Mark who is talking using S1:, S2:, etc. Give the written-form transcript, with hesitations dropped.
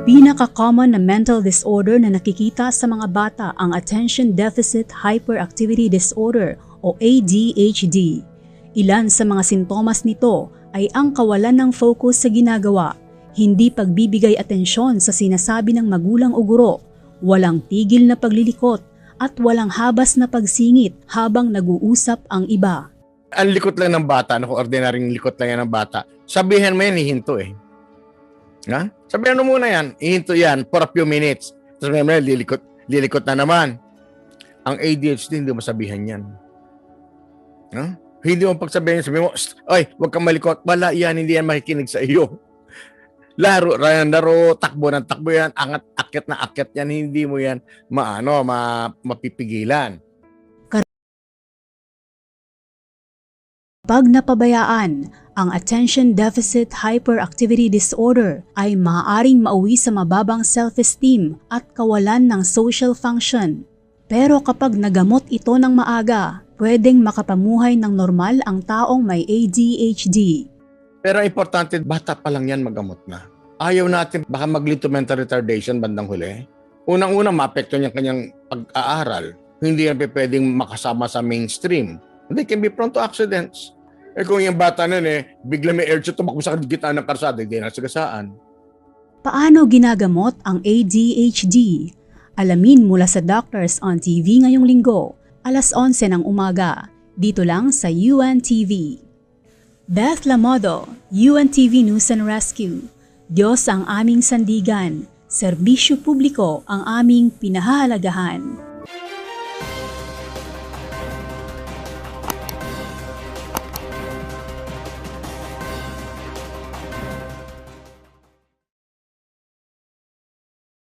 S1: Pinaka-common na mental disorder na nakikita sa mga bata ang Attention Deficit Hyperactivity Disorder o ADHD. Ilan sa mga sintomas nito ay ang kawalan ng focus sa ginagawa, hindi pagbibigay atensyon sa sinasabi ng magulang o guro, walang tigil na paglilikot, at walang habas na pagsingit habang nag-uusap ang iba.
S2: Ang likot lang ng bata, kung ordinaryong likot lang yan ng bata, sabihan mo yan, ihinto eh. Ha? Sabihan mo muna yan, ihinto yan for a few minutes. Tapos may lilikot na naman. Ang ADHD, hindi mo sabihan yan. Ha? Hindi mo pagsabihan, sabihin mo, oy, huwag kang malikot. Wala yan, hindi yan makikinig sa iyo. Laro, takbo ng takbo yan, akyat na akyat yan, hindi mo yan mapipigilan.
S1: Pag napabayaan, ang Attention Deficit Hyperactivity Disorder ay maaaring mauwi sa mababang self-esteem at kawalan ng social function. Pero kapag nagamot ito ng maaga, pwedeng makapamuhay ng normal ang taong may ADHD.
S2: Pero importante, bata pa lang yan magamot na. Ayaw natin baka mag-lead to mental retardation bandang huli. Unang-una, maapekto niya kanyang pag-aaral. Hindi yan pwedeng makasama sa mainstream. They can be prone to accidents. Kung yung bata nun bigla may urge tumakbo sa gitna ng karsada, hindi nasagasaan.
S1: Paano ginagamot ang ADHD? Alamin mula sa Doctors on TV ngayong linggo, alas 11 ng umaga, dito lang sa UNTV. Beth Lamodo, UNTV News and Rescue. Diyos ang aming sandigan, serbisyo publiko ang aming pinahahalagahan.